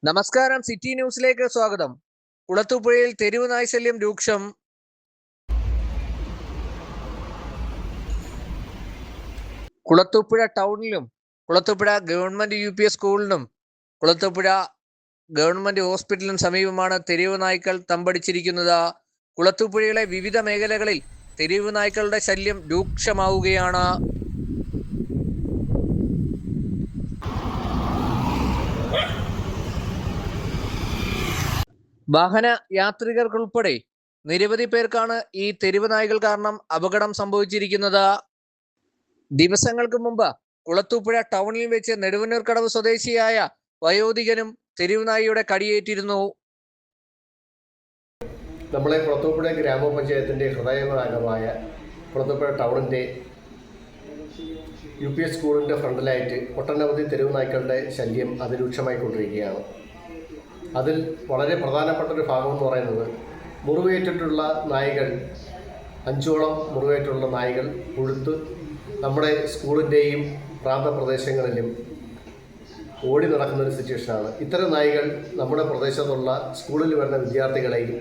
നമസ്കാരം, സിറ്റി ന്യൂസിലേക്ക് സ്വാഗതം. കുളത്തൂപ്പുഴയിൽ തെരുവ് നായ്ശല്യം രൂക്ഷം. കുളത്തൂപ്പുഴ ടൗണിലും കുളത്തൂപ്പുഴ ഗവൺമെന്റ് UP സ്കൂളിനും കുളത്തൂപ്പുഴ ഗവൺമെന്റ് ഹോസ്പിറ്റലിനും സമീപമാണ് തെരുവ് നായ്ക്കൾ തമ്പടിച്ചിരിക്കുന്നത്. കുളത്തൂപ്പുഴയിലെ വിവിധ മേഖലകളിൽ തെരുവ് നായ്ക്കളുടെ ശല്യം രൂക്ഷമാവുകയാണ്. വാഹന യാത്രികർക്കുൾപ്പെടെ നിരവധി പേർക്കാണ് ഈ തെരുവ് നായ്കൾ കാരണം അപകടം സംഭവിച്ചിരിക്കുന്നത്. ദിവസങ്ങൾക്ക് മുമ്പ് കുളത്തൂപ്പുഴ ടൗണിൽ വെച്ച് നെടുവന്നൂർക്കടവ് സ്വദേശിയായ വയോധികനും തെരുവ് നായയുടെ കടിയേറ്റിരുന്നു. നമ്മളെ കുളത്തൂപ്പുഴ ഗ്രാമപഞ്ചായത്തിൻ്റെ ഹൃദയഭാഗമായ കുളത്തൂപ്പുഴ ടൗണിൻ്റെ UP സ്കൂളിൻ്റെ ഫ്രണ്ടിലായിട്ട് ഒട്ടനവധി തെരുവ് നായ്ക്കളുടെ ശല്യം അതിരൂക്ഷമായിക്കൊണ്ടിരിക്കുകയാണ്. അതിൽ വളരെ പ്രധാനപ്പെട്ടൊരു ഭാഗം എന്ന് പറയുന്നത് മുറിവേറ്റിട്ടുള്ള നായ്കൾ, 5ഓളം മുറിവേറ്റുള്ള നായ്കൾ പുഴുത്ത് നമ്മുടെ സ്കൂളിൻ്റെയും പ്രാന്തപ്രദേശങ്ങളിലും ഓടി നടക്കുന്നൊരു സിറ്റുവേഷനാണ്. ഇത്തരം നായ്കൾ നമ്മുടെ പ്രദേശത്തുള്ള സ്കൂളിൽ വരുന്ന വിദ്യാർത്ഥികളെയും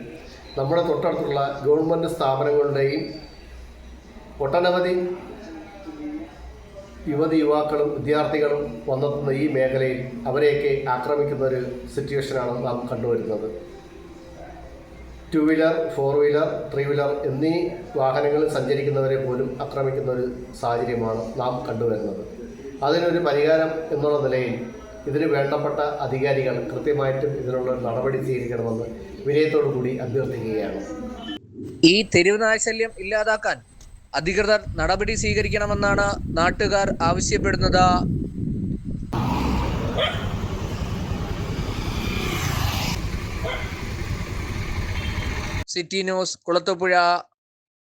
നമ്മുടെ തൊട്ടടുത്തുള്ള ഗവൺമെൻറ് സ്ഥാപനങ്ങളുടെയും ഒട്ടനവധി യുവാക്കളും വിദ്യാർത്ഥികളും വന്നെത്തുന്ന ഈ മേഖലയിൽ അവരെയൊക്കെ ആക്രമിക്കുന്ന ഒരു സിറ്റുവേഷനാണ് നാം കണ്ടുവരുന്നത്. 2 വീലർ, 4 വീലർ, 3 വീലർ എന്നീ വാഹനങ്ങളിൽ സഞ്ചരിക്കുന്നവരെ പോലും ആക്രമിക്കുന്ന ഒരു സാഹചര്യമാണ് നാം കണ്ടുവരുന്നത്. അതിനൊരു പരിഹാരം എന്നുള്ള നിലയിൽ ഇതിന് വേണ്ടപ്പെട്ട അധികാരികൾ കൃത്യമായിട്ടും ഇതിനുള്ള നടപടി സ്വീകരിക്കണമെന്ന് വിനയത്തോടു കൂടി അഭ്യർത്ഥിക്കുകയാണ്. ഈ തെരുവ് നായ്ശല്യം ഇല്ലാതാക്കാൻ അധികൃതർ നടപടി സ്വീകരിക്കണമെന്നാണ് നാട്ടുകാർ ആവശ്യപ്പെടുന്നത്. City news, Kulathupuzha.